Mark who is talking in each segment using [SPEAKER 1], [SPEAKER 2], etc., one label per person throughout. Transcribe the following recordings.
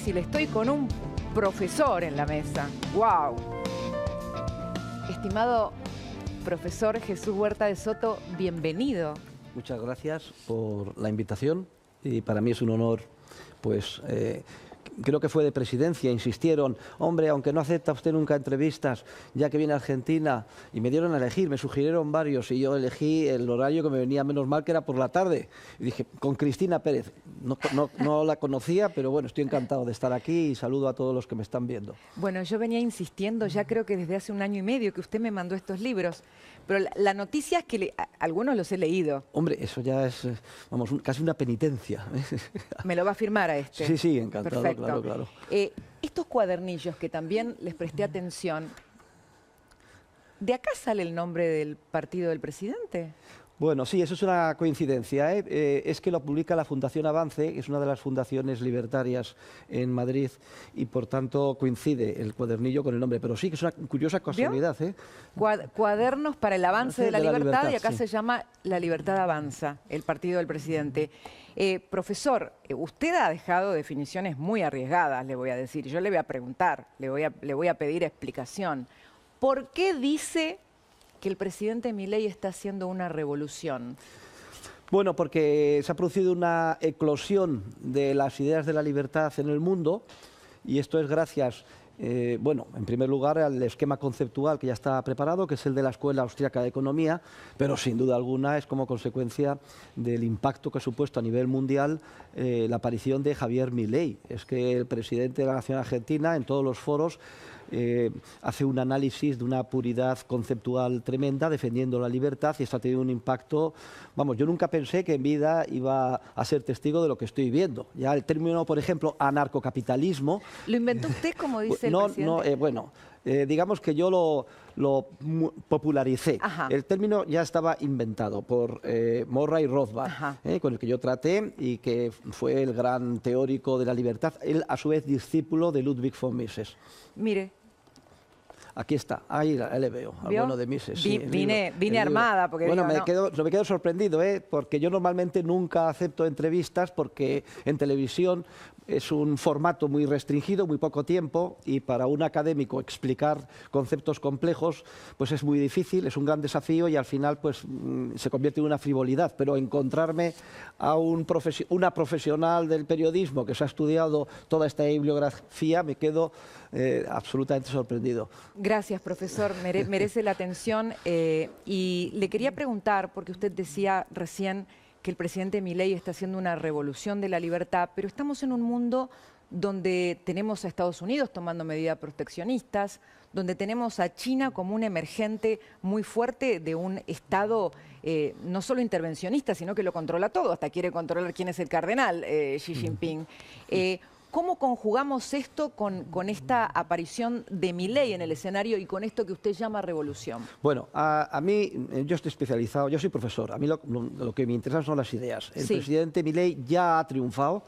[SPEAKER 1] difícil. Estoy con un profesor en la mesa. ¡Wow! Estimado profesor Jesús Huerta de Soto, bienvenido.
[SPEAKER 2] Muchas gracias por la invitación y para mí es un honor, pues creo que fue de presidencia, insistieron, hombre, aunque no acepta usted nunca entrevistas, ya que viene a Argentina, y me dieron a elegir, me sugirieron varios y yo elegí el horario que me venía menos mal, que era por la tarde. Y dije, con Cristina Pérez, no la conocía, pero bueno, estoy encantado de estar aquí y saludo a todos los que me están viendo.
[SPEAKER 1] Bueno, yo venía insistiendo ya creo que desde hace 1 año y medio que usted me mandó estos libros, pero la noticia es que algunos los he leído.
[SPEAKER 2] Hombre, eso ya es, vamos, casi una penitencia.
[SPEAKER 1] ¿Me lo va a firmar a este?
[SPEAKER 2] Sí, sí, encantado,
[SPEAKER 1] perfecto.
[SPEAKER 2] Claro.
[SPEAKER 1] Estos cuadernillos que también les presté atención, ¿de acá sale el nombre del partido del presidente?
[SPEAKER 2] Bueno, sí, eso es una coincidencia, ¿eh? Es que lo publica la Fundación Avance, que es una de las fundaciones libertarias en Madrid, y por tanto coincide el cuadernillo con el nombre. Pero sí que es una curiosa casualidad, ¿eh?
[SPEAKER 1] Cuadernos para el avance de la libertad, y acá
[SPEAKER 2] sí.
[SPEAKER 1] se llama La Libertad Avanza, el partido del presidente. Profesor, usted ha dejado definiciones muy arriesgadas, le voy a decir. Yo le voy a preguntar, le voy a pedir explicación. ¿Por qué dice que el presidente Milei está haciendo una revolución?
[SPEAKER 2] Bueno, porque se ha producido una eclosión de las ideas de la libertad en el mundo, y esto es gracias, bueno, en primer lugar al esquema conceptual que ya está preparado, que es el de la Escuela Austriaca de Economía, pero sin duda alguna es como consecuencia del impacto que ha supuesto a nivel mundial la aparición de Javier Milei. Es que el presidente de la Nación Argentina, en todos los foros, hace un análisis de una puridad conceptual tremenda, defendiendo la libertad, y esto ha tenido un impacto. Vamos, yo nunca pensé que en vida iba a ser testigo de lo que estoy viendo. Ya el término, por ejemplo, anarcocapitalismo...
[SPEAKER 1] ¿Lo inventó usted, como dice el presidente?
[SPEAKER 2] Bueno, digamos que yo lo popularicé.
[SPEAKER 1] Ajá.
[SPEAKER 2] El término ya estaba inventado por Murray Rothbard, con el que yo traté y que fue el gran teórico de la libertad. Él, a su vez, discípulo de Ludwig von Mises.
[SPEAKER 1] Mire.
[SPEAKER 2] Aquí está, ahí le veo, al bueno de Mises. Sí,
[SPEAKER 1] vine armada. Porque
[SPEAKER 2] bueno,
[SPEAKER 1] digo,
[SPEAKER 2] me quedo sorprendido, porque yo normalmente nunca acepto entrevistas, porque en televisión es un formato muy restringido, muy poco tiempo, y para un académico explicar conceptos complejos pues es muy difícil, es un gran desafío, y al final pues se convierte en una frivolidad. Pero encontrarme a una profesional del periodismo que se ha estudiado toda esta bibliografía, me quedo absolutamente sorprendido.
[SPEAKER 1] Gracias, profesor. Merece la atención. Y le quería preguntar, porque usted decía recién que el presidente Milei está haciendo una revolución de la libertad, pero estamos en un mundo donde tenemos a Estados Unidos tomando medidas proteccionistas, donde tenemos a China como un emergente muy fuerte de un Estado no solo intervencionista, sino que lo controla todo, hasta quiere controlar quién es el cardenal, Xi Jinping. ¿Cómo conjugamos esto con esta aparición de Milei en el escenario y con esto que usted llama revolución?
[SPEAKER 2] Bueno, a mí, yo estoy especializado, yo soy profesor, a mí lo que me interesan son las ideas. El presidente Milei ya ha triunfado,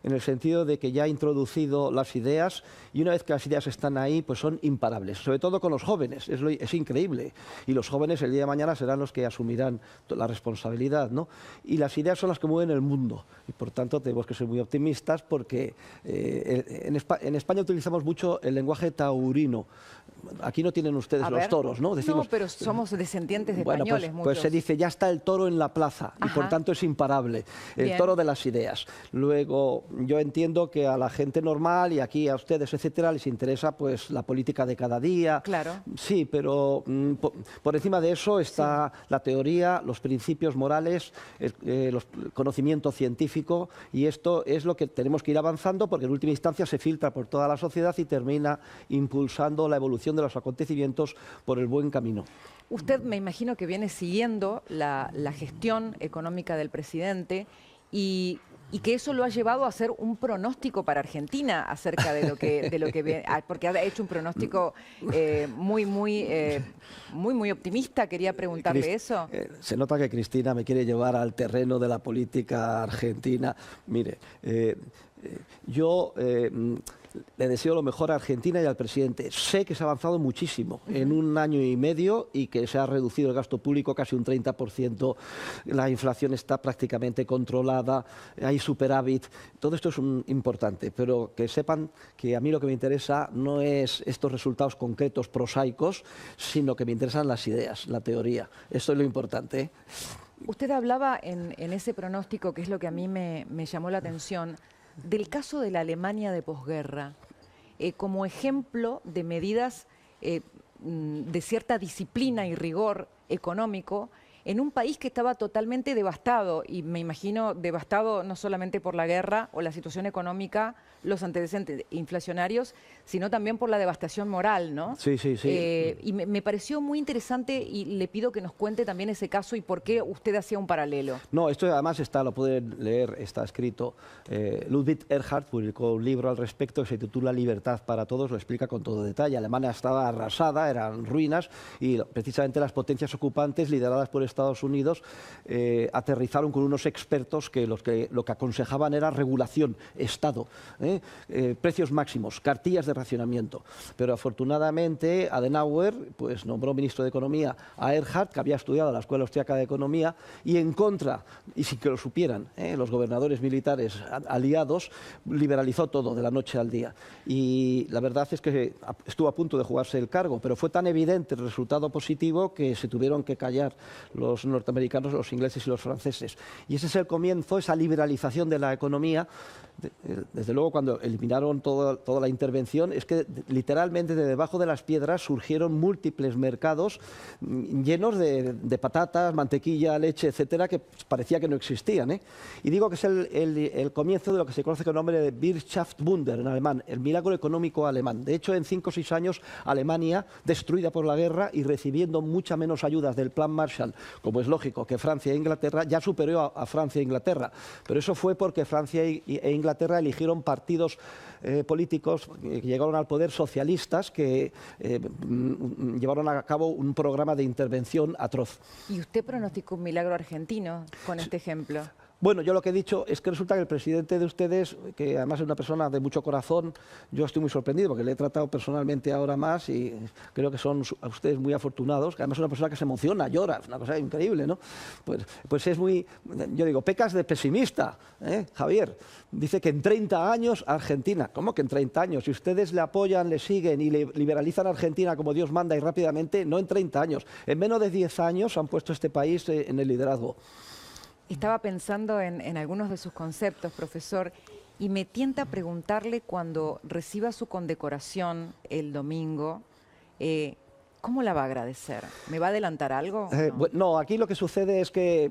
[SPEAKER 2] en el sentido de que ya ha introducido las ideas, y una vez que las ideas están ahí, pues son imparables, sobre todo con los jóvenes, es increíble. Y los jóvenes el día de mañana serán los que asumirán la responsabilidad, ¿no? Y las ideas son las que mueven el mundo, y por tanto tenemos que ser muy optimistas, porque en España utilizamos mucho el lenguaje taurino. Aquí no tienen ustedes los toros, ¿no? Decimos,
[SPEAKER 1] no, pero somos descendientes de
[SPEAKER 2] bueno,
[SPEAKER 1] españoles.
[SPEAKER 2] Pues se dice, ya está el toro en la plaza, y por tanto es imparable, el toro de las ideas. Luego, yo entiendo que a la gente normal, y aquí a ustedes, etcétera, les interesa pues la política de cada día.
[SPEAKER 1] Claro.
[SPEAKER 2] Sí, pero por encima de eso está la teoría, los principios morales, el conocimiento científico, y esto es lo que tenemos que ir avanzando, porque en última instancia se filtra por toda la sociedad y termina impulsando la evolución de los acontecimientos por el buen camino.
[SPEAKER 1] Usted, me imagino que viene siguiendo la gestión económica del presidente, y que eso lo ha llevado a hacer un pronóstico para Argentina acerca de lo que viene, porque ha hecho un pronóstico muy optimista. Quería preguntarle eso.
[SPEAKER 2] Se nota que Cristina me quiere llevar al terreno de la política argentina. Mire, Yo le deseo lo mejor a Argentina y al presidente. Sé que se ha avanzado muchísimo en un año y medio y que se ha reducido el gasto público casi un 30%, la inflación está prácticamente controlada, hay superávit. Todo esto es importante, pero que sepan que a mí lo que me interesa no es estos resultados concretos prosaicos, sino que me interesan las ideas, la teoría. Esto es lo importante, ¿eh?
[SPEAKER 1] Usted hablaba en ese pronóstico, que es lo que a mí me llamó la atención, del caso de la Alemania de posguerra, como ejemplo de medidas de cierta disciplina y rigor económico en un país que estaba totalmente devastado, y me imagino devastado no solamente por la guerra o la situación económica, los antecedentes inflacionarios, sino también por la devastación moral, ¿no?
[SPEAKER 2] Sí, sí, sí.
[SPEAKER 1] Y me pareció muy interesante y le pido que nos cuente también ese caso y por qué usted hacía un paralelo.
[SPEAKER 2] No, esto además lo pueden leer, está escrito. Ludwig Erhard publicó un libro al respecto que se titula Libertad para todos, lo explica con todo detalle. Alemania estaba arrasada, eran ruinas, y precisamente las potencias ocupantes, lideradas por Estados Unidos, aterrizaron con unos expertos que lo que aconsejaban era regulación, Estado, precios máximos, cartillas de racionamiento. Pero afortunadamente Adenauer pues nombró ministro de Economía a Erhard, que había estudiado en la Escuela Austriaca de Economía, y en contra, y sin que lo supieran, los gobernadores militares aliados, liberalizó todo de la noche al día. Y la verdad es que estuvo a punto de jugarse el cargo, pero fue tan evidente el resultado positivo que se tuvieron que callar los norteamericanos, los ingleses y los franceses. Y ese es el comienzo, esa liberalización de la economía. Desde luego, cuando eliminaron toda la intervención, es que literalmente de debajo de las piedras surgieron múltiples mercados llenos de patatas, mantequilla, leche, etcétera, que parecía que no existían, ¿eh? Y digo que es el comienzo de lo que se conoce con el nombre de Wirtschaftswunder en alemán, el milagro económico alemán. De hecho, en 5 o 6 años, Alemania, destruida por la guerra y recibiendo mucha menos ayudas del Plan Marshall, como es lógico, que Francia e Inglaterra, ya superó a Francia e Inglaterra. Pero eso fue porque Francia e Inglaterra eligieron partidos políticos que llegaron al poder, socialistas, que llevaron a cabo un programa de intervención atroz.
[SPEAKER 1] ¿Y usted pronosticó un milagro argentino con este ejemplo?
[SPEAKER 2] Bueno, yo lo que he dicho es que resulta que el presidente de ustedes, que además es una persona de mucho corazón, yo estoy muy sorprendido porque le he tratado personalmente ahora más y creo que son a ustedes muy afortunados, que además es una persona que se emociona, llora, es una cosa increíble, ¿no? Pues es muy, yo digo, pecas de pesimista, Javier. Dice que en 30 años Argentina, ¿cómo que en 30 años? Si ustedes le apoyan, le siguen y le liberalizan a Argentina como Dios manda y rápidamente, no en 30 años, en menos de 10 años han puesto este país en el liderazgo.
[SPEAKER 1] Estaba pensando en algunos de sus conceptos, profesor, y me tienta preguntarle cuando reciba su condecoración el domingo, ¿cómo la va a agradecer? ¿Me va a adelantar algo?
[SPEAKER 2] No, aquí lo que sucede es que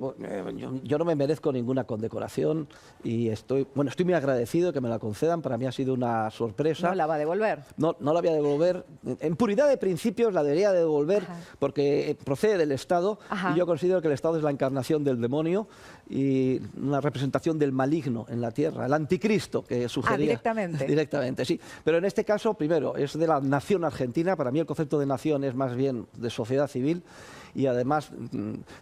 [SPEAKER 2] yo no me merezco ninguna condecoración y estoy muy agradecido de que me la concedan. Para mí ha sido una sorpresa.
[SPEAKER 1] ¿No la va a devolver?
[SPEAKER 2] No, no la voy a devolver. En puridad de principios la debería devolver. Ajá. Porque procede del Estado. Ajá. Y yo considero que el Estado es la encarnación del demonio y una representación del maligno en la tierra, el anticristo que sugería.
[SPEAKER 1] Directamente.
[SPEAKER 2] Directamente, sí. Pero en este caso, primero, es de la nación argentina. Para mí el concepto de nación es más bien de sociedad civil y además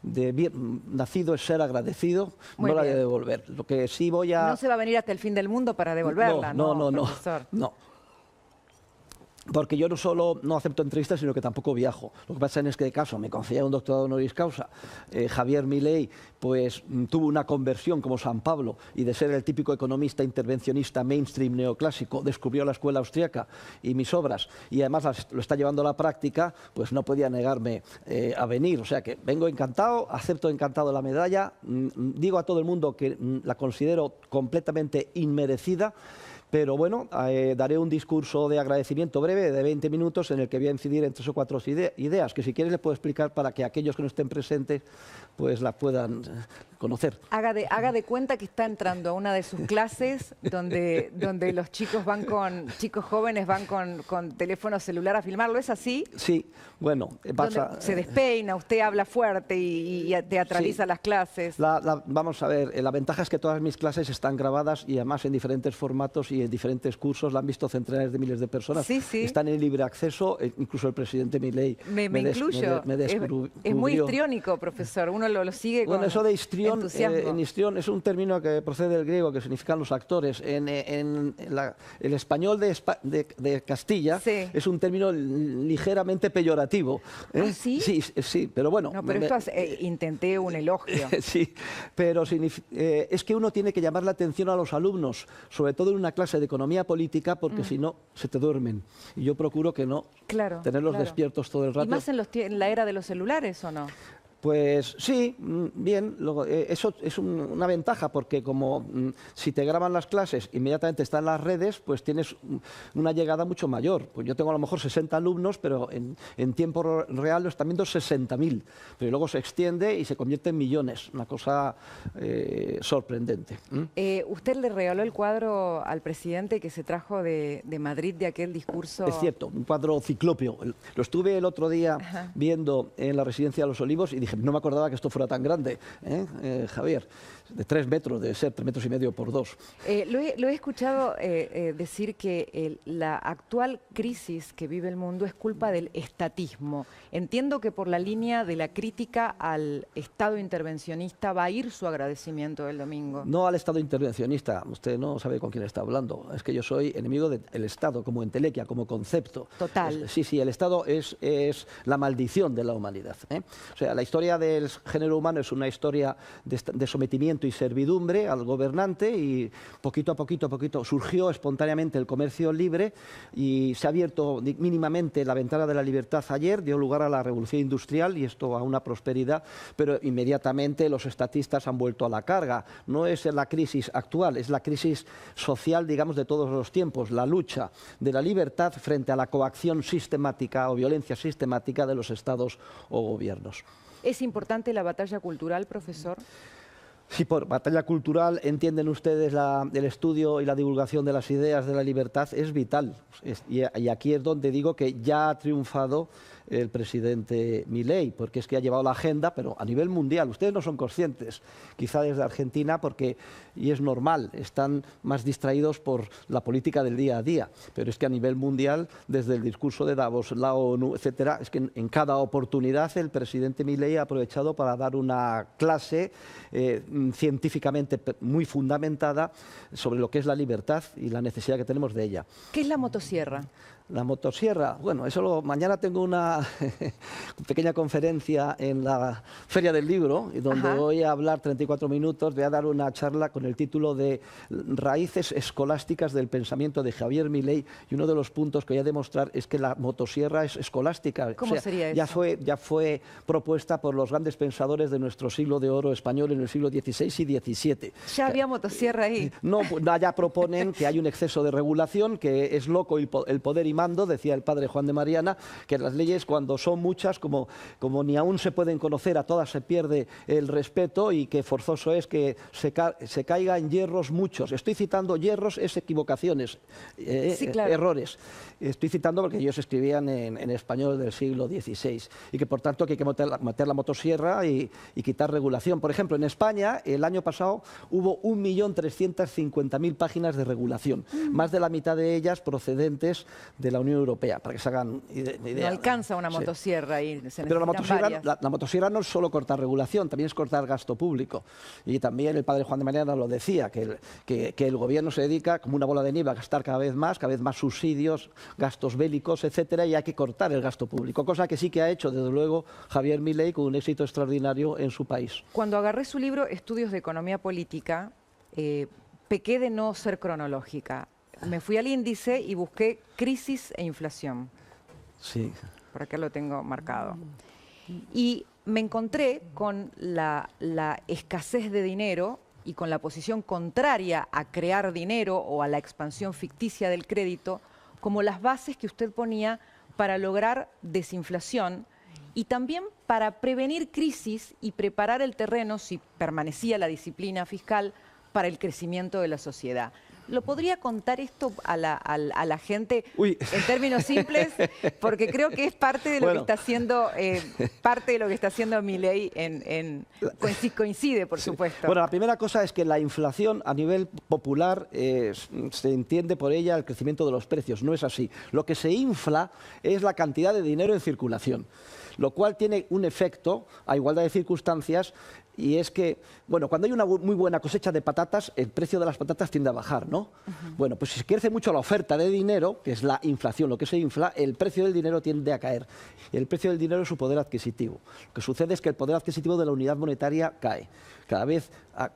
[SPEAKER 2] de bien nacido es ser agradecido. Muy no la voy a devolver. Lo que sí voy a...
[SPEAKER 1] No se va a venir hasta el fin del mundo para devolverla, ¿no?
[SPEAKER 2] No. Porque yo no solo no acepto entrevistas, sino que tampoco viajo. Lo que pasa en este caso, me concedía un doctorado honoris causa. Javier Milei, pues tuvo una conversión como San Pablo y de ser el típico economista intervencionista mainstream neoclásico, descubrió la escuela austríaca y mis obras, y además lo está llevando a la práctica, pues no podía negarme a venir. O sea que vengo encantado, acepto encantado la medalla, digo a todo el mundo que la considero completamente inmerecida. Pero bueno, daré un discurso de agradecimiento breve de 20 minutos en el que voy a incidir en 3 o 4 ideas que si quieres les puedo explicar para que aquellos que no estén presentes pues las puedan conocer.
[SPEAKER 1] Haga de cuenta que está entrando a una de sus clases donde los chicos jóvenes van con teléfono celular a filmarlo, ¿es así?
[SPEAKER 2] Sí, bueno,
[SPEAKER 1] pasa... Se despeina, usted habla fuerte y teatraliza las clases.
[SPEAKER 2] Vamos a ver, la ventaja es que todas mis clases están grabadas y además en diferentes formatos y y en diferentes cursos, la han visto centenares de miles de personas.
[SPEAKER 1] Sí, sí.
[SPEAKER 2] Están en libre acceso, incluso el presidente Milei
[SPEAKER 1] Me incluyo. Es muy
[SPEAKER 2] descubrió.
[SPEAKER 1] histriónico, profesor. Uno lo sigue con
[SPEAKER 2] Bueno, eso de histrión,
[SPEAKER 1] entusiasmo.
[SPEAKER 2] en histrión es un término que procede del griego, que significan los actores. El español de Castilla
[SPEAKER 1] Sí.
[SPEAKER 2] es un término ligeramente peyorativo.
[SPEAKER 1] ¿Ah, sí?
[SPEAKER 2] Sí, pero bueno.
[SPEAKER 1] No, pero esto intenté un elogio.
[SPEAKER 2] Sí, pero es que uno tiene que llamar la atención a los alumnos, sobre todo en una clase de economía política, porque si no, se te duermen. Y yo procuro que no, tenerlos despiertos todo el rato.
[SPEAKER 1] ¿Y más en la era de los celulares o no?
[SPEAKER 2] Pues sí, bien, eso es una ventaja porque como si te graban las clases, inmediatamente están en las redes, pues tienes una llegada mucho mayor. Pues yo tengo a lo mejor 60 alumnos, pero en tiempo real lo están viendo 60.000, pero luego se extiende y se convierte en millones, una cosa sorprendente.
[SPEAKER 1] ¿Usted le regaló el cuadro al presidente que se trajo de Madrid de aquel discurso?
[SPEAKER 2] Es cierto, un cuadro ciclópeo. Lo estuve el otro día viendo en la Residencia de los Olivos y dije, no me acordaba que esto fuera tan grande, Javier, de 3 metros, debe ser 3,5 metros por 2.
[SPEAKER 1] Lo he escuchado decir que la actual crisis que vive el mundo es culpa del estatismo. Entiendo que por la línea de la crítica al Estado intervencionista va a ir su agradecimiento el domingo.
[SPEAKER 2] No al Estado intervencionista, usted no sabe con quién está hablando. Es que yo soy enemigo del Estado como entelequia, como concepto.
[SPEAKER 1] Total.
[SPEAKER 2] Sí, el Estado es la maldición de la humanidad. O sea, la historia del género humano es una historia de sometimiento y servidumbre al gobernante y poquito a poquito surgió espontáneamente el comercio libre y se ha abierto mínimamente la ventana de la libertad ayer, dio lugar a la revolución industrial y esto a una prosperidad, pero inmediatamente los estatistas han vuelto a la carga. No es la crisis actual, es la crisis social, digamos, de todos los tiempos, la lucha de la libertad frente a la coacción sistemática o violencia sistemática de los estados o gobiernos.
[SPEAKER 1] ¿Es importante la batalla cultural, profesor?
[SPEAKER 2] Sí, por batalla cultural entienden ustedes el estudio y la divulgación de las ideas de la libertad es vital. Y aquí es donde digo que ya ha triunfado el presidente Milei, porque es que ha llevado la agenda, pero a nivel mundial. Ustedes no son conscientes, quizá desde Argentina, y es normal, están más distraídos por la política del día a día, pero es que a nivel mundial, desde el discurso de Davos, la ONU, etcétera, es que en cada oportunidad el presidente Milei ha aprovechado para dar una clase científicamente muy fundamentada sobre lo que es la libertad y la necesidad que tenemos de ella.
[SPEAKER 1] ¿Qué es la motosierra?
[SPEAKER 2] La motosierra, bueno, mañana tengo una pequeña conferencia en la Feria del Libro, donde voy a hablar 34 minutos, voy a dar una charla con el título de Raíces escolásticas del pensamiento de Javier Milei, y uno de los puntos que voy a demostrar es que la motosierra es escolástica.
[SPEAKER 1] ¿Cómo sería eso?
[SPEAKER 2] Ya fue propuesta por los grandes pensadores de nuestro siglo de oro español en el siglo XVI y XVII.
[SPEAKER 1] ¿Ya había motosierra ahí?
[SPEAKER 2] No, ya proponen que hay un exceso de regulación, que es loco el poder y mando, decía el padre Juan de Mariana, que las leyes cuando son muchas, como ni aún se pueden conocer, a todas se pierde el respeto y que forzoso es que se caiga en yerros muchos. Estoy citando yerros, es equivocaciones,
[SPEAKER 1] sí, claro.
[SPEAKER 2] errores. Estoy citando porque ellos escribían en español del siglo XVI y que por tanto que hay que meter la motosierra y quitar regulación. Por ejemplo, en España el año pasado hubo 1.350.000 páginas de regulación, más de la mitad de ellas procedentes de la Unión Europea, para que se hagan idea.
[SPEAKER 1] No alcanza una motosierra y se
[SPEAKER 2] Pero
[SPEAKER 1] necesitan
[SPEAKER 2] la motosierra no es solo cortar regulación, también es cortar gasto público. Y también el padre Juan de Mariana lo decía, que el gobierno se dedica como una bola de nieve a gastar cada vez más subsidios, gastos bélicos, etcétera, y hay que cortar el gasto público, cosa que sí que ha hecho, desde luego, Javier Milei con un éxito extraordinario en su país.
[SPEAKER 1] Cuando agarré su libro Estudios de Economía Política, pequé de no ser cronológica. Me fui al índice y busqué crisis e inflación.
[SPEAKER 2] Sí.
[SPEAKER 1] Por acá lo tengo marcado. Y me encontré con la escasez de dinero y con la posición contraria a crear dinero o a la expansión ficticia del crédito como las bases que usted ponía para lograr desinflación y también para prevenir crisis y preparar el terreno, si permanecía la disciplina fiscal, para el crecimiento de la sociedad. ¿Lo podría contar esto a la gente
[SPEAKER 2] Uy.
[SPEAKER 1] en términos simples? Porque creo que es parte de lo
[SPEAKER 2] Bueno.
[SPEAKER 1] que está haciendo Milei coincide, por supuesto.
[SPEAKER 2] Bueno, la primera cosa es que la inflación a nivel popular se entiende por ella el crecimiento de los precios. No es así. Lo que se infla es la cantidad de dinero en circulación, lo cual tiene un efecto a igualdad de circunstancias, y es que, bueno, cuando hay una muy buena cosecha de patatas, el precio de las patatas tiende a bajar, ¿no? Bueno, pues si crece mucho la oferta de dinero, que es la inflación, lo que se infla, el precio del dinero tiende a caer. El precio del dinero es su poder adquisitivo. Lo que sucede es que el poder adquisitivo de la unidad monetaria cae. Cada vez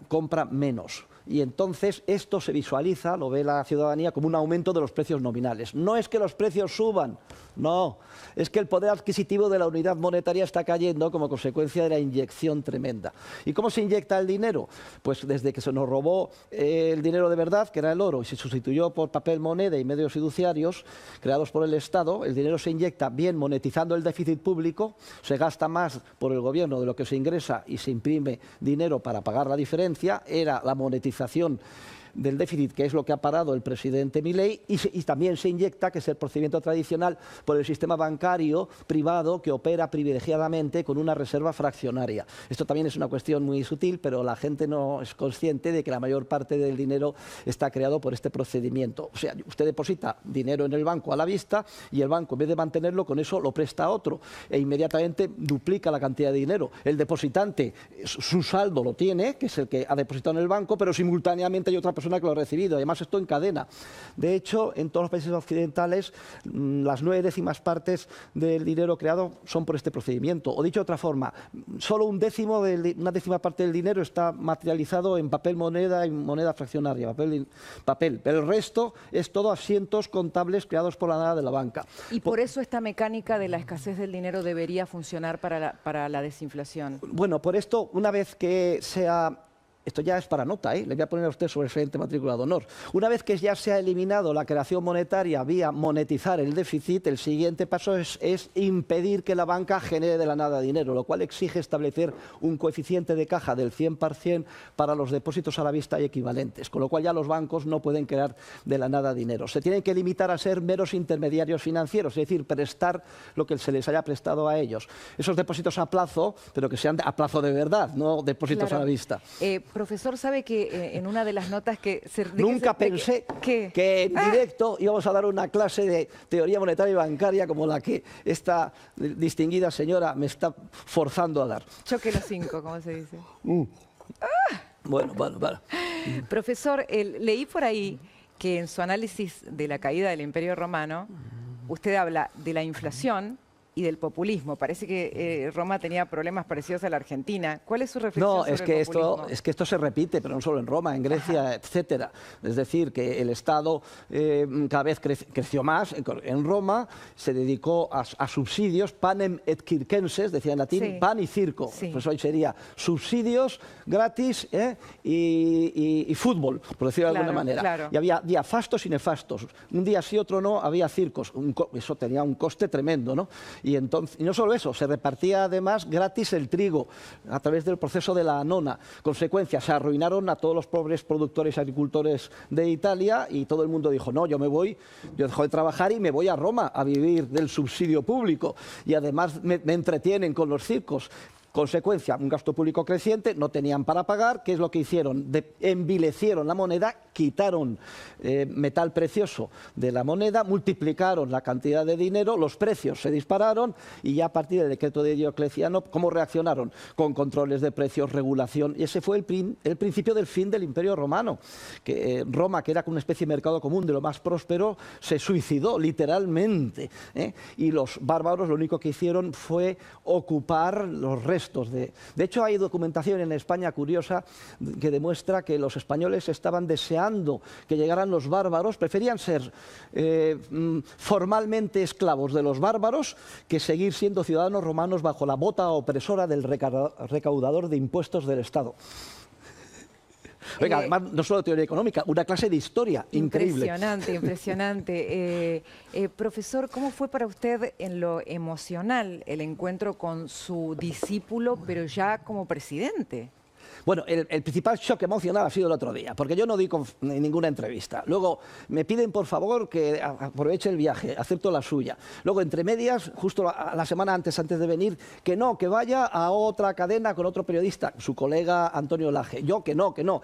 [SPEAKER 2] compra menos. Y entonces esto se visualiza, lo ve la ciudadanía, como un aumento de los precios nominales. No es que los precios suban, no, es que el poder adquisitivo de la unidad monetaria está cayendo como consecuencia de la inyección tremenda. ¿Y cómo se inyecta el dinero? Pues desde que se nos robó el dinero de verdad, que era el oro, y se sustituyó por papel moneda y medios fiduciarios creados por el Estado, el dinero se inyecta bien monetizando el déficit público, se gasta más por el gobierno de lo que se ingresa y se imprime dinero para pagar la diferencia, era la monetización del déficit, que es lo que ha parado el presidente Milei, y también se inyecta, que es el procedimiento tradicional, por el sistema bancario privado que opera privilegiadamente con una reserva fraccionaria. Esto también es una cuestión muy sutil, pero la gente no es consciente de que la mayor parte del dinero está creado por este procedimiento. O sea, usted deposita dinero en el banco a la vista y el banco, en vez de mantenerlo, con eso lo presta a otro e inmediatamente duplica la cantidad de dinero. El depositante, su saldo lo tiene, que es el que ha depositado en el banco, pero simultáneamente hay otra persona que lo ha recibido. Además, esto en cadena. De hecho, en todos los países occidentales, las 9/10 partes del dinero creado son por este procedimiento. O dicho de otra forma, solo una 10ª parte del dinero está materializado en papel moneda y moneda fraccionaria, papel. Pero el resto es todo asientos contables creados por la nada de la banca.
[SPEAKER 1] Y por eso esta mecánica de la escasez del dinero debería funcionar para la desinflación.
[SPEAKER 2] Bueno, por esto, una vez que sea... Esto ya es para nota, le voy a poner a usted sobre excelente matrícula de honor. Una vez que ya se ha eliminado la creación monetaria vía monetizar el déficit, el siguiente paso es impedir que la banca genere de la nada dinero, lo cual exige establecer un coeficiente de caja del 100% para los depósitos a la vista y equivalentes, con lo cual ya los bancos no pueden crear de la nada dinero. Se tienen que limitar a ser meros intermediarios financieros, es decir, prestar lo que se les haya prestado a ellos. Esos depósitos a plazo, pero que sean a plazo de verdad, no depósitos a la vista.
[SPEAKER 1] Profesor, ¿sabe que en una de las notas que...
[SPEAKER 2] Nunca pensé que en directo íbamos a dar una clase de teoría monetaria y bancaria como la que esta distinguida señora me está forzando a dar.
[SPEAKER 1] Choque los 5, como se dice.
[SPEAKER 2] Bueno.
[SPEAKER 1] Profesor, leí por ahí que en su análisis de la caída del Imperio Romano, usted habla de la inflación y del populismo. Parece que Roma tenía problemas parecidos a la Argentina. ¿Cuál es su reflexión sobre el populismo?
[SPEAKER 2] Es que esto se repite, pero no solo en Roma, en Grecia, etcétera. Es decir, que el Estado cada vez creció más. En Roma se dedicó a subsidios, panem et circenses, decía en latín,
[SPEAKER 1] sí,
[SPEAKER 2] pan y circo.
[SPEAKER 1] Sí.
[SPEAKER 2] Pues hoy sería subsidios gratis y fútbol, por decirlo de alguna manera.
[SPEAKER 1] Claro.
[SPEAKER 2] Y había días fastos y nefastos. Un día sí, otro no, había circos. Eso tenía un coste tremendo, ¿no? Y no solo eso, se repartía además gratis el trigo a través del proceso de la nona. Consecuencia, se arruinaron a todos los pobres productores y agricultores de Italia y todo el mundo dijo, no, yo dejo de trabajar y me voy a Roma a vivir del subsidio público. Y además me entretienen con los circos. Consecuencia, un gasto público creciente, no tenían para pagar. ¿Qué es lo que hicieron? Envilecieron la moneda, quitaron metal precioso de la moneda, multiplicaron la cantidad de dinero, los precios se dispararon y ya a partir del decreto de Diocleciano, ¿cómo reaccionaron? Con controles de precios, regulación. Y ese fue el principio del fin del Imperio Romano. Que Roma, que era una especie de mercado común de lo más próspero, se suicidó literalmente. Y los bárbaros lo único que hicieron fue ocupar los restos. De hecho, hay documentación en España curiosa que demuestra que los españoles estaban deseando que llegaran los bárbaros, preferían ser formalmente esclavos de los bárbaros que seguir siendo ciudadanos romanos bajo la bota opresora del recaudador de impuestos del Estado. Oiga, además, no solo teoría económica, una clase de historia increíble.
[SPEAKER 1] Impresionante. Profesor, ¿cómo fue para usted en lo emocional el encuentro con su discípulo, pero ya como presidente?
[SPEAKER 2] Bueno, el principal shock emocional ha sido el otro día, porque yo no di ninguna entrevista. Luego me piden, por favor, que aproveche el viaje, acepto la suya. Luego, entre medias, justo la semana antes de venir, que no, que vaya a otra cadena con otro periodista, su colega Antonio Laje. Yo, que no, que no.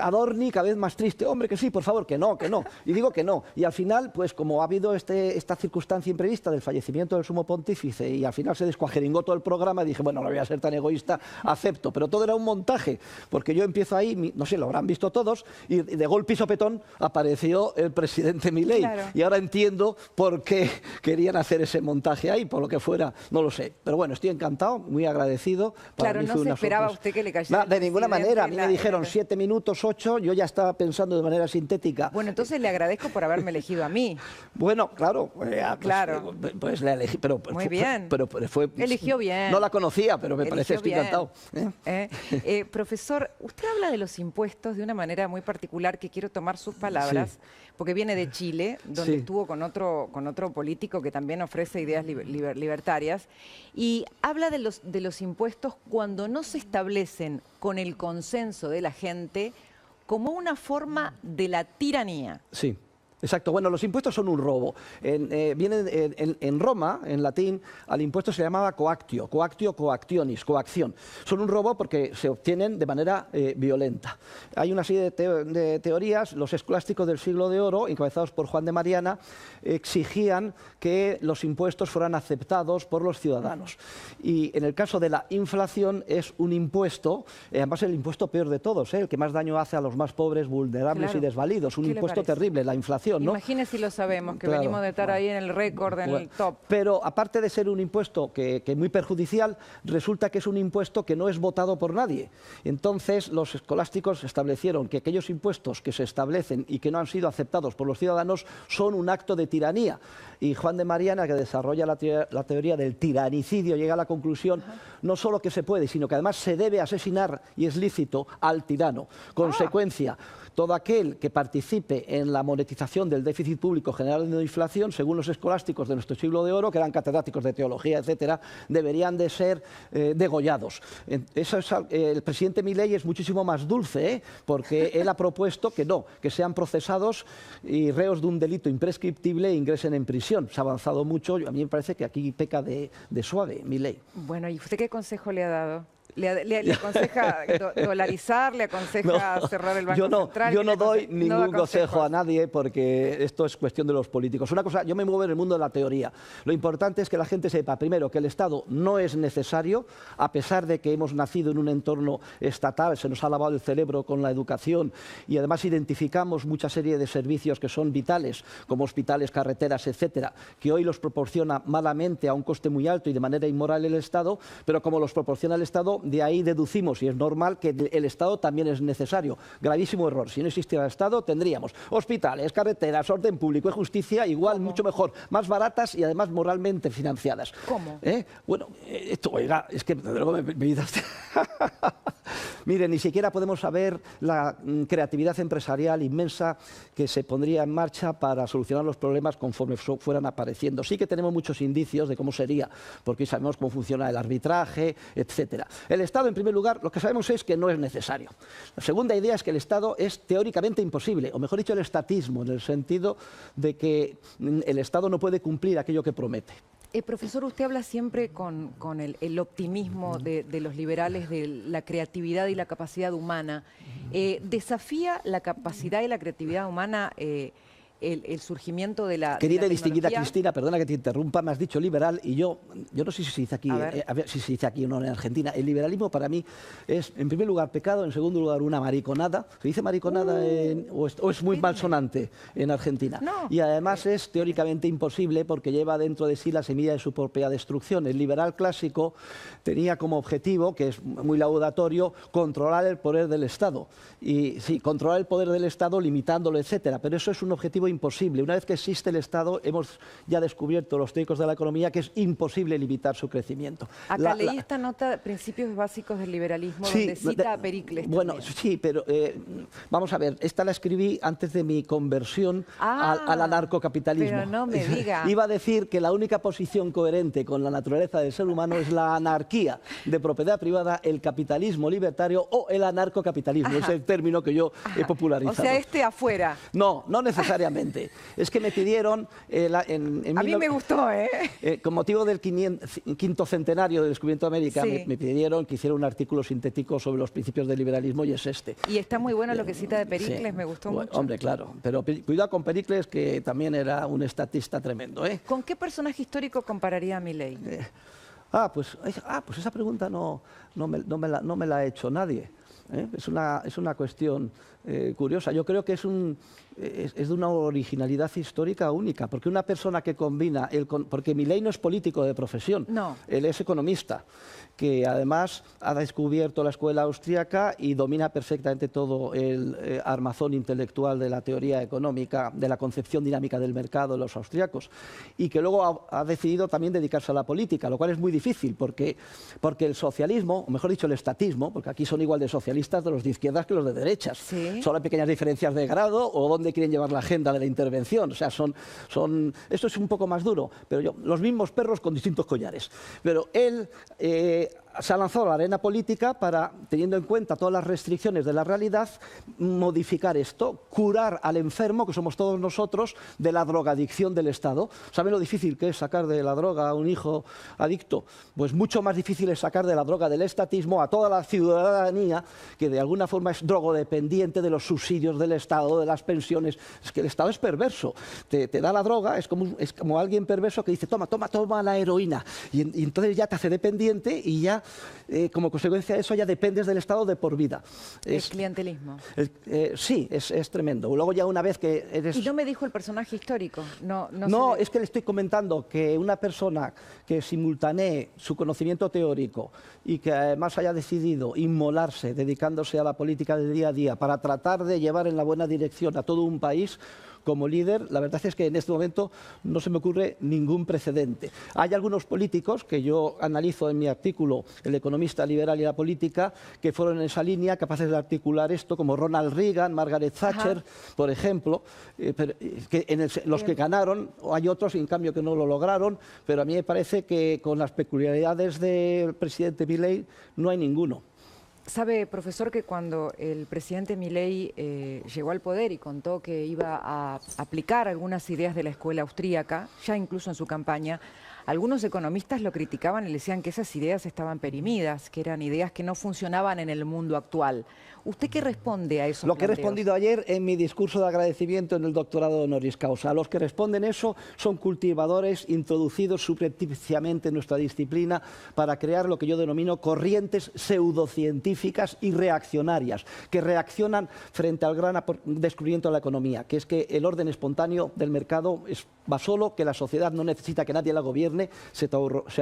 [SPEAKER 2] Adorni, cada vez más triste. Hombre, que sí, por favor, que no, que no. Y digo que no. Y al final, pues como ha habido esta circunstancia imprevista del fallecimiento del sumo pontífice y al final se descuajeringó todo el programa, dije, bueno, no voy a ser tan egoísta, acepto. Pero todo era un montaje, porque yo empiezo ahí, no sé, lo habrán visto todos, y de golpe y sopetón apareció el presidente Milei.
[SPEAKER 1] Claro.
[SPEAKER 2] Y ahora entiendo por qué querían hacer ese montaje ahí, por lo que fuera, no lo sé. Pero bueno, estoy encantado, muy agradecido.
[SPEAKER 1] Claro, no se esperaba usted que le cayera el
[SPEAKER 2] de ninguna manera, a mí me
[SPEAKER 1] presidente
[SPEAKER 2] dijeron 7 minutos, 8, yo ya estaba pensando de manera sintética.
[SPEAKER 1] Bueno, entonces le agradezco por haberme elegido a mí.
[SPEAKER 2] Bueno, claro,
[SPEAKER 1] Claro.
[SPEAKER 2] pues la elegí, pero
[SPEAKER 1] Muy bien.
[SPEAKER 2] Pero fue,
[SPEAKER 1] Eligió bien.
[SPEAKER 2] No la conocía, pero me
[SPEAKER 1] Eligió
[SPEAKER 2] parece, estoy
[SPEAKER 1] bien.
[SPEAKER 2] encantado.
[SPEAKER 1] Profesor, usted habla de los impuestos de una manera muy particular que quiero tomar sus palabras,
[SPEAKER 2] Sí.
[SPEAKER 1] porque viene de Chile, donde
[SPEAKER 2] Sí.
[SPEAKER 1] estuvo con otro político que también ofrece ideas libertarias, y habla de los impuestos cuando no se establecen con el consenso de la gente como una forma de la tiranía.
[SPEAKER 2] Sí. Exacto. Bueno, los impuestos son un robo. Vienen en Roma, en latín, al impuesto se llamaba coactio, coactionis, coacción. Son un robo porque se obtienen de manera violenta. Hay una serie de teorías. Los escolásticos del siglo de oro, encabezados por Juan de Mariana, exigían que los impuestos fueran aceptados por los ciudadanos. Y en el caso de la inflación es un impuesto, además el impuesto peor de todos, el que más daño hace a los más pobres, vulnerables
[SPEAKER 1] Claro.
[SPEAKER 2] y desvalidos. Un
[SPEAKER 1] ¿Qué le
[SPEAKER 2] impuesto
[SPEAKER 1] parece?
[SPEAKER 2] terrible, la inflación, ¿no?
[SPEAKER 1] Imagine si lo sabemos, que
[SPEAKER 2] Claro.
[SPEAKER 1] venimos de estar ahí en el récord, en el top.
[SPEAKER 2] Pero aparte de ser un impuesto que es muy perjudicial, resulta que es un impuesto que no es votado por nadie. Entonces los escolásticos establecieron que aquellos impuestos que se establecen y que no han sido aceptados por los ciudadanos son un acto de tiranía. Y Juan de Mariana, que desarrolla la teoría del tiranicidio, llega a la conclusión no solo que se puede, sino que además se debe asesinar, y es lícito, al tirano. Consecuencia, todo aquel que participe en la monetización del déficit público generando inflación, según los escolásticos de nuestro siglo de oro, que eran catedráticos de teología, etcétera, deberían de ser degollados. El presidente Milei es muchísimo más dulce, porque él ha propuesto que no, que sean procesados y reos de un delito imprescriptible e ingresen en prisión. Se ha avanzado mucho. A mí me parece que aquí peca de suave Milei.
[SPEAKER 1] Bueno, ¿y usted qué consejo le ha dado? ¿Le aconseja dolarizar? ¿Le aconseja cerrar el Banco Central?
[SPEAKER 2] Yo
[SPEAKER 1] ¿Qué
[SPEAKER 2] no
[SPEAKER 1] le
[SPEAKER 2] doy
[SPEAKER 1] no da
[SPEAKER 2] ningún consejo
[SPEAKER 1] consejos?
[SPEAKER 2] a nadie porque esto es cuestión de los políticos. Una cosa, yo me muevo en el mundo de la teoría. Lo importante es que la gente sepa, primero, que el Estado no es necesario, a pesar de que hemos nacido en un entorno estatal, se nos ha lavado el cerebro con la educación y además identificamos mucha serie de servicios que son vitales, como hospitales, carreteras, etcétera, que hoy los proporciona malamente a un coste muy alto y de manera inmoral el Estado, pero como los proporciona el Estado, de ahí deducimos, y es normal, que el Estado también es necesario. Gravísimo error. Si no existiera el Estado, tendríamos hospitales, carreteras, orden público y justicia igual, mucho mejor, más baratas y además moralmente financiadas.
[SPEAKER 1] ¿Cómo?
[SPEAKER 2] Bueno, esto, oiga, es que luego me dices... Mire, ni siquiera podemos saber la creatividad empresarial inmensa que se pondría en marcha para solucionar los problemas conforme fueran apareciendo. Sí que tenemos muchos indicios de cómo sería, porque sabemos cómo funciona el arbitraje, etcétera. El Estado, en primer lugar, lo que sabemos es que no es necesario. La segunda idea es que el Estado es teóricamente imposible, o mejor dicho, el estatismo, en el sentido de que el Estado no puede cumplir aquello que promete.
[SPEAKER 1] Profesor, usted habla siempre con el optimismo de los liberales de la creatividad y la capacidad humana. ¿Desafía la capacidad y la creatividad humana el surgimiento de la
[SPEAKER 2] Querida y
[SPEAKER 1] de la
[SPEAKER 2] distinguida
[SPEAKER 1] tecnología?
[SPEAKER 2] Cristina, perdona que te interrumpa, me has dicho liberal y yo no sé si se dice aquí,
[SPEAKER 1] A ver.
[SPEAKER 2] a ver si se dice aquí o no en Argentina. El liberalismo para mí es, en primer lugar, pecado, en segundo lugar, una mariconada. ¿Se dice mariconada o es muy malsonante en Argentina?
[SPEAKER 1] No.
[SPEAKER 2] Y además es teóricamente imposible porque lleva dentro de sí la semilla de su propia destrucción. El liberal clásico tenía como objetivo, que es muy laudatorio, controlar el poder del Estado. Y sí, controlar el poder del Estado limitándolo, etcétera, pero eso es un objetivo imposible. Una vez que existe el Estado, hemos ya descubierto los teóricos de la economía que es imposible limitar su crecimiento.
[SPEAKER 1] Acá leí esta nota, Principios Básicos del Liberalismo, donde cita a Pericles.
[SPEAKER 2] Bueno,
[SPEAKER 1] también.
[SPEAKER 2] sí, pero vamos a ver, esta la escribí antes de mi conversión al anarcocapitalismo.
[SPEAKER 1] Pero no me diga.
[SPEAKER 2] Iba a decir que la única posición coherente con la naturaleza del ser humano es la anarquía de propiedad privada, el capitalismo libertario o el anarcocapitalismo. Es el término que yo he popularizado.
[SPEAKER 1] O sea, este afuera.
[SPEAKER 2] No, no necesariamente. Es que me pidieron...
[SPEAKER 1] A mí me gustó, ¿eh?
[SPEAKER 2] Con motivo del quinto centenario del descubrimiento de América,
[SPEAKER 1] Sí.
[SPEAKER 2] me pidieron que hiciera un artículo sintético sobre los principios del liberalismo y es este.
[SPEAKER 1] Y está muy bueno lo que cita de Pericles,
[SPEAKER 2] Sí.
[SPEAKER 1] me gustó
[SPEAKER 2] Bueno,
[SPEAKER 1] mucho.
[SPEAKER 2] hombre, claro. Pero cuidado con Pericles, que también era un estatista tremendo, ¿eh?
[SPEAKER 1] ¿Con qué personaje histórico compararía a Milei?
[SPEAKER 2] Pues esa pregunta no me la ha hecho nadie. ¿Eh? Es una cuestión curiosa. Yo creo que es de una originalidad histórica única, porque una persona que combina, porque Milei no es político de profesión,
[SPEAKER 1] No.
[SPEAKER 2] él es economista, que además ha descubierto la escuela austríaca y domina perfectamente todo el armazón intelectual de la teoría económica, de la concepción dinámica del mercado de los austríacos, y que luego ha decidido también dedicarse a la política, lo cual es muy difícil, porque el socialismo, o mejor dicho, el estatismo, porque aquí son igual de socialistas de los de izquierdas que los de derechas.
[SPEAKER 1] Sí.
[SPEAKER 2] Solo hay pequeñas diferencias de grado o dónde quieren llevar la agenda de la intervención. O sea, esto es un poco más duro, pero los mismos perros con distintos collares. Pero él se ha lanzado a la arena política para, teniendo en cuenta todas las restricciones de la realidad, modificar esto, curar al enfermo, que somos todos nosotros, de la drogadicción del Estado. ¿Saben lo difícil que es sacar de la droga a un hijo adicto? Pues mucho más difícil es sacar de la droga del estatismo a toda la ciudadanía que de alguna forma es drogodependiente de los subsidios del Estado, de las pensiones. Es que el Estado es perverso. Te da la droga, es como alguien perverso que dice, toma la heroína. Y entonces ya te hace dependiente y ya, como consecuencia de eso, ya dependes del Estado de por vida.
[SPEAKER 1] El clientelismo.
[SPEAKER 2] Sí, es tremendo. Luego ya una vez que eres...
[SPEAKER 1] Y no me dijo el personaje histórico. No,
[SPEAKER 2] Es que le estoy comentando que una persona que simultanee su conocimiento teórico y que además haya decidido inmolarse, dedicándose a la política del día a día para tratar de llevar en la buena dirección a todo un país como líder, la verdad es que en este momento no se me ocurre ningún precedente. Hay algunos políticos que yo analizo en mi artículo, El economista liberal y la política, que fueron en esa línea capaces de articular esto, como Ronald Reagan, Margaret Thatcher, por ejemplo, los que ganaron. Hay otros, en cambio, que no lo lograron, pero a mí me parece que con las peculiaridades del presidente Milei no hay ninguno.
[SPEAKER 1] Sabe, profesor, que cuando el presidente Milei llegó al poder y contó que iba a aplicar algunas ideas de la escuela austríaca, ya incluso en su campaña, algunos economistas lo criticaban y le decían que esas ideas estaban perimidas, que eran ideas que no funcionaban en el mundo actual. ¿Usted qué responde a eso?
[SPEAKER 2] Lo que he respondido ayer en mi discurso de agradecimiento en el doctorado honoris causa. Los que responden eso son cultivadores introducidos subrepticiamente en nuestra disciplina para crear lo que yo denomino corrientes pseudocientíficas y reaccionarias, que reaccionan frente al gran descubrimiento de la economía, que es que el orden espontáneo del mercado va solo, que la sociedad no necesita que nadie la gobierne, se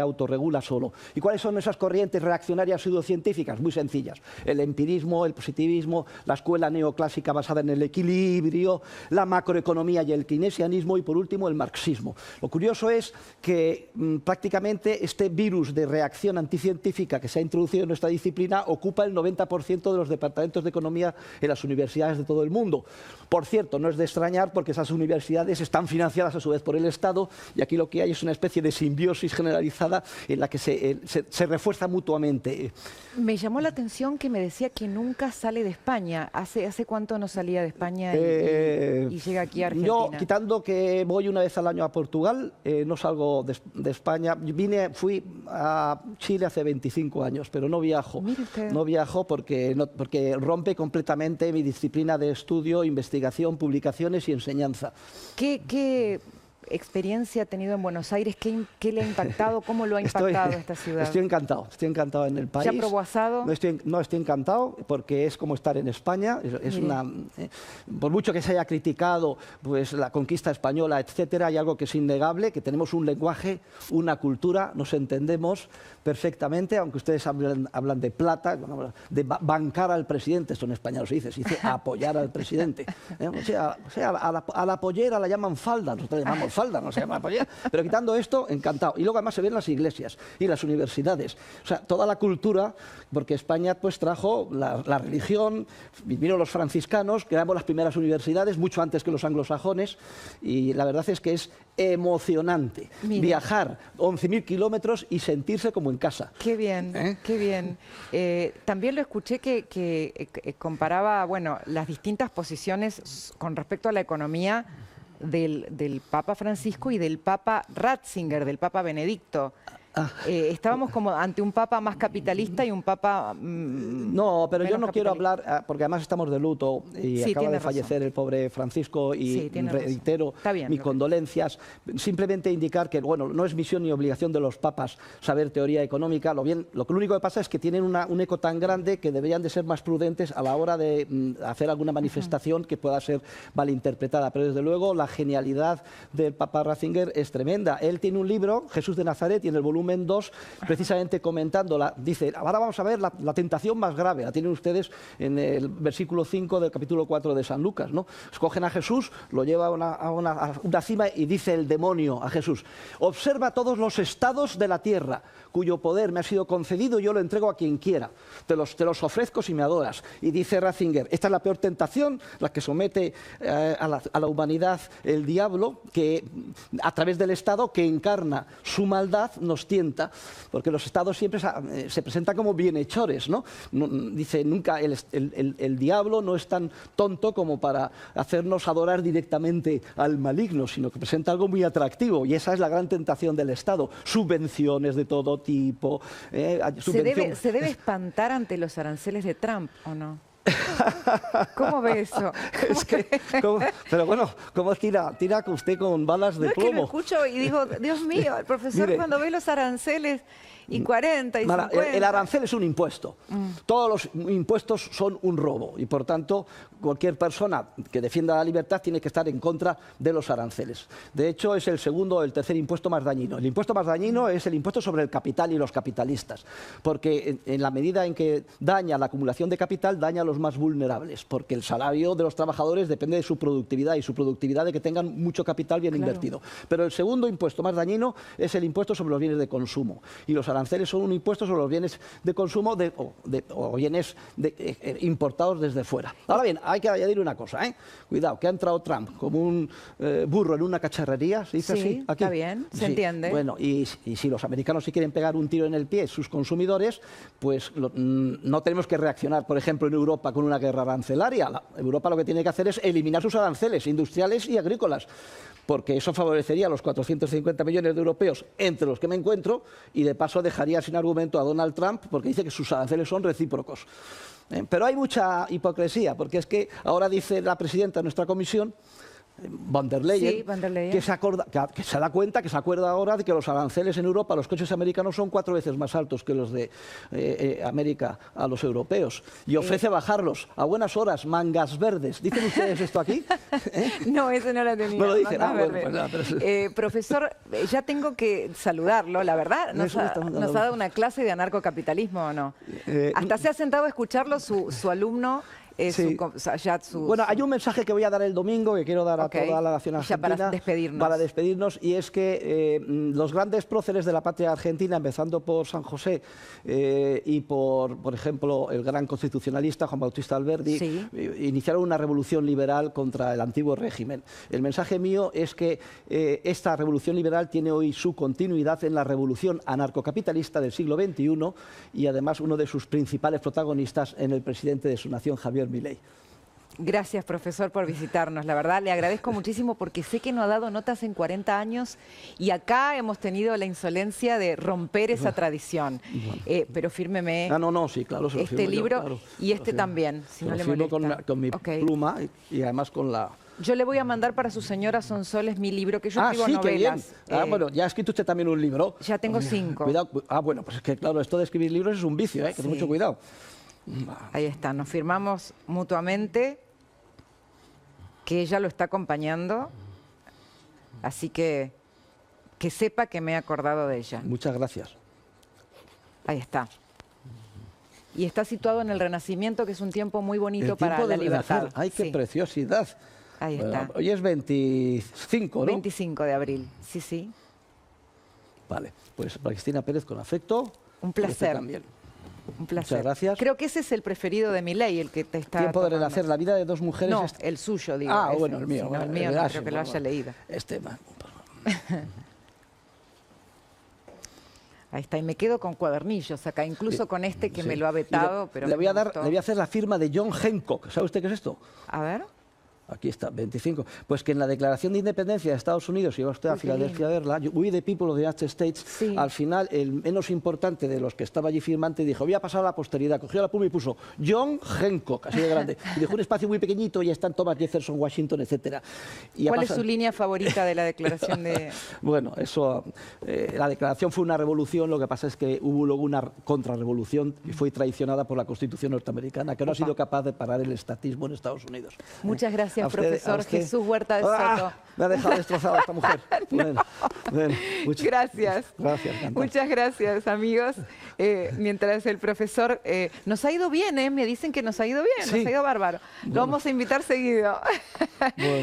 [SPEAKER 2] autorregula solo. ¿Y cuáles son esas corrientes reaccionarias pseudocientíficas? Muy sencillas. El empirismo, el positivismo, la escuela neoclásica basada en el equilibrio, la macroeconomía y el keynesianismo y, por último, el marxismo. Lo curioso es que prácticamente este virus de reacción anticientífica que se ha introducido en nuestra disciplina ocupa el 90% de los departamentos de economía en las universidades de todo el mundo. Por cierto, no es de extrañar porque esas universidades están financiadas a su vez por el Estado y aquí lo que hay es una especie de simbiosis generalizada en la que se refuerza mutuamente.
[SPEAKER 1] Me llamó la atención que me decía que nunca sale de España. ¿Hace cuánto no salía de España y llega aquí a Argentina?
[SPEAKER 2] Yo, quitando que voy una vez al año a Portugal, no salgo de España. Fui a Chile hace 25 años, pero no viajo.
[SPEAKER 1] Mire usted.
[SPEAKER 2] No viajo porque rompe completamente mi disciplina de estudio, investigación, publicaciones y enseñanza.
[SPEAKER 1] ¿Qué experiencia ha tenido en Buenos Aires? ¿Qué le ha impactado? ¿Cómo lo ha impactado esta ciudad?
[SPEAKER 2] Estoy encantado en el país.
[SPEAKER 1] ¿Ya probó asado?
[SPEAKER 2] No estoy encantado porque es como estar en España. Por mucho que se haya criticado pues, la conquista española, etcétera, hay algo que es innegable, que tenemos un lenguaje, una cultura, nos entendemos perfectamente, aunque ustedes hablan de plata, de bancar al presidente, esto en español se dice apoyar al presidente. O sea, a la pollera la llaman falda, nosotros la llamamos falda, no se llama pollera, pero quitando esto, encantado. Y luego además se ven las iglesias y las universidades, o sea, toda la cultura, porque España pues trajo la religión, vinieron los franciscanos, creamos las primeras universidades mucho antes que los anglosajones, y la verdad es que es emocionante viajar 11.000 kilómetros y sentirse como en casa.
[SPEAKER 1] Qué bien, qué bien. También lo escuché que comparaba, bueno, las distintas posiciones con respecto a la economía del Papa Francisco y del Papa Ratzinger, del Papa Benedicto. Estábamos como ante un papa más capitalista y un papa
[SPEAKER 2] no, pero yo no quiero hablar, porque además estamos de luto y acaba de fallecer el pobre Francisco y reitero mis condolencias. Simplemente indicar que, bueno, no es misión ni obligación de los papas saber teoría económica. Lo único que pasa es que tienen un eco tan grande que deberían de ser más prudentes a la hora de hacer alguna manifestación que pueda ser malinterpretada. Pero desde luego la genialidad del Papa Ratzinger es tremenda. Él tiene un libro, Jesús de Nazaret, y en el volumen 2, precisamente comentándola, dice, ahora vamos a ver la tentación más grave, la tienen ustedes en el versículo 5 del capítulo 4 de San Lucas, ¿no? Escogen a Jesús, lo lleva a una cima y dice el demonio a Jesús, observa todos los estados de la tierra, cuyo poder me ha sido concedido y yo lo entrego a quien quiera, te los ofrezco si me adoras. Y dice Ratzinger, esta es la peor tentación, la que somete a la humanidad el diablo, que a través del Estado que encarna su maldad nos tienta, porque los estados siempre se presentan como bienhechores, ¿no? Dice, nunca el diablo no es tan tonto como para hacernos adorar directamente al maligno, sino que presenta algo muy atractivo, y esa es la gran tentación del Estado. Subvenciones de todo tipo.
[SPEAKER 1] ¿Se debe espantar ante los aranceles de Trump o no? ¿Cómo ve eso?
[SPEAKER 2] Pero bueno, ¿cómo tira usted con balas de plomo?
[SPEAKER 1] Es que lo escucho y digo, Dios mío, el profesor cuando ve los aranceles y 40 y 50...
[SPEAKER 2] El arancel es un impuesto. Todos los impuestos son un robo y, por tanto, cualquier persona que defienda la libertad tiene que estar en contra de los aranceles. De hecho, es el segundo o el tercer impuesto más dañino. El impuesto más dañino es el impuesto sobre el capital y los capitalistas, porque en la medida en que daña la acumulación de capital, daña a los más vulnerables, porque el salario de los trabajadores depende de su productividad y su productividad de que tengan mucho capital bien invertido. Pero el segundo impuesto más dañino es el impuesto sobre los bienes de consumo, y los aranceles son un impuesto sobre los bienes de consumo o bienes importados desde fuera. Ahora bien, hay que añadir una cosa, cuidado, que ha entrado Trump como un burro en una cacharrería, ¿se dice así? Aquí.
[SPEAKER 1] Está bien, se entiende.
[SPEAKER 2] Bueno, y si los americanos sí quieren pegar un tiro en el pie, sus consumidores, pues no tenemos que reaccionar, por ejemplo, en Europa con una guerra arancelaria. Europa lo que tiene que hacer es eliminar sus aranceles industriales y agrícolas, porque eso favorecería a los 450 millones de europeos, entre los que me encuentro, y de paso dejaría sin argumento a Donald Trump, porque dice que sus aranceles son recíprocos. Pero hay mucha hipocresía, porque es que ahora dice la presidenta de nuestra comisión, Von der Leyen, que se da cuenta, que se acuerda ahora de que los aranceles en Europa a los coches americanos son 4 veces más altos que los de América a los europeos, y ofrece bajarlos a buenas horas, mangas verdes. ¿Dicen ustedes esto aquí?
[SPEAKER 1] No, eso no lo tenía.
[SPEAKER 2] No lo dicen.
[SPEAKER 1] Profesor, ya tengo que saludarlo, la verdad. ¿Nos ha dado una clase de anarcocapitalismo o no? Hasta se ha sentado a escucharlo su alumno.
[SPEAKER 2] Sí. Bueno, hay un mensaje que voy a dar el domingo, que quiero dar a toda la nación argentina para despedirnos, y es que los grandes próceres de la patria argentina, empezando por San José y por ejemplo, el gran constitucionalista Juan Bautista Alberdi, iniciaron una revolución liberal contra el antiguo régimen. El mensaje mío es que esta revolución liberal tiene hoy su continuidad en la revolución anarcocapitalista del siglo XXI, y además uno de sus principales protagonistas en el presidente de su nación, Javier Milei.
[SPEAKER 1] Gracias, profesor, por visitarnos. La verdad, le agradezco muchísimo porque sé que no ha dado notas en 40 años y acá hemos tenido la insolencia de romper esa tradición. Pero fírmeme
[SPEAKER 2] sí, claro, se lo
[SPEAKER 1] este
[SPEAKER 2] firmo
[SPEAKER 1] libro
[SPEAKER 2] yo, claro,
[SPEAKER 1] y este también, si no le molesta.
[SPEAKER 2] con mi pluma y además con la
[SPEAKER 1] Yo le voy a mandar para su señora Sonsoles mi libro, que yo escribo
[SPEAKER 2] sí, qué bien.
[SPEAKER 1] novelas.
[SPEAKER 2] Bueno, ya ha escrito usted también un libro.
[SPEAKER 1] Ya tengo 5.
[SPEAKER 2] Cuidado. Bueno, pues es que claro, esto de escribir libros es un vicio, que
[SPEAKER 1] Sí.
[SPEAKER 2] ten mucho cuidado.
[SPEAKER 1] Ahí está, nos firmamos mutuamente que ella lo está acompañando, así que sepa que me he acordado de ella.
[SPEAKER 2] Muchas gracias.
[SPEAKER 1] Ahí está. Y está situado en el Renacimiento, que es un tiempo muy bonito
[SPEAKER 2] El
[SPEAKER 1] para
[SPEAKER 2] tiempo
[SPEAKER 1] la
[SPEAKER 2] de
[SPEAKER 1] libertad.
[SPEAKER 2] renacer. ¡Ay, qué
[SPEAKER 1] Sí,
[SPEAKER 2] preciosidad!
[SPEAKER 1] ahí está.
[SPEAKER 2] Hoy es 25, ¿no?
[SPEAKER 1] 25 de abril, sí.
[SPEAKER 2] Vale, pues para Cristina Pérez con afecto.
[SPEAKER 1] Un
[SPEAKER 2] y este
[SPEAKER 1] placer.
[SPEAKER 2] también.
[SPEAKER 1] Un placer.
[SPEAKER 2] Muchas gracias.
[SPEAKER 1] Creo que ese es el preferido de Milei, el que te está
[SPEAKER 2] Tiempo de
[SPEAKER 1] tomando.
[SPEAKER 2] renacer, la vida de dos mujeres.
[SPEAKER 1] No, el suyo, digo. ese.
[SPEAKER 2] Bueno, el mío.
[SPEAKER 1] Sí, no,
[SPEAKER 2] bueno,
[SPEAKER 1] el mío no
[SPEAKER 2] ah,
[SPEAKER 1] creo
[SPEAKER 2] sí,
[SPEAKER 1] que lo haya leído. Ahí está, y me quedo con cuadernillos acá, incluso con este que
[SPEAKER 2] Sí.
[SPEAKER 1] me lo ha vetado, pero
[SPEAKER 2] le voy a
[SPEAKER 1] me gustó.
[SPEAKER 2] le voy a hacer la firma de John Hancock. ¿Sabe usted qué es esto?
[SPEAKER 1] A ver.
[SPEAKER 2] Aquí está, 25. Pues que en la Declaración de Independencia de Estados Unidos, si va usted a
[SPEAKER 1] Uy, qué
[SPEAKER 2] Filadelfia a verla, We the People of the United States,
[SPEAKER 1] Sí.
[SPEAKER 2] al final el menos importante de los que estaba allí firmante dijo, voy a pasar a la posteridad, cogió la pluma y puso John Hancock, así de grande, y dejó un espacio muy pequeñito y ya están Thomas Jefferson, Washington, etcétera. Y
[SPEAKER 1] ¿Cuál
[SPEAKER 2] ha
[SPEAKER 1] es
[SPEAKER 2] pasado-
[SPEAKER 1] su línea favorita de la declaración de...?
[SPEAKER 2] Bueno, eso, la declaración fue una revolución, lo que pasa es que hubo luego una contrarrevolución y fue traicionada por la Constitución norteamericana, que no ha sido capaz de parar el estatismo en Estados Unidos.
[SPEAKER 1] Muchas gracias,
[SPEAKER 2] A usted-
[SPEAKER 1] profesor
[SPEAKER 2] a usted.
[SPEAKER 1] Jesús Huerta de Soto.
[SPEAKER 2] Me ha dejado destrozada esta mujer. Bueno,
[SPEAKER 1] Gracias.
[SPEAKER 2] Gracias, encantado.
[SPEAKER 1] Muchas gracias, amigos. Mientras el profesor... nos ha ido bien, me dicen que nos ha ido bien,
[SPEAKER 2] Sí.
[SPEAKER 1] nos ha ido bárbaro. Lo vamos a invitar seguido.
[SPEAKER 2] Bueno.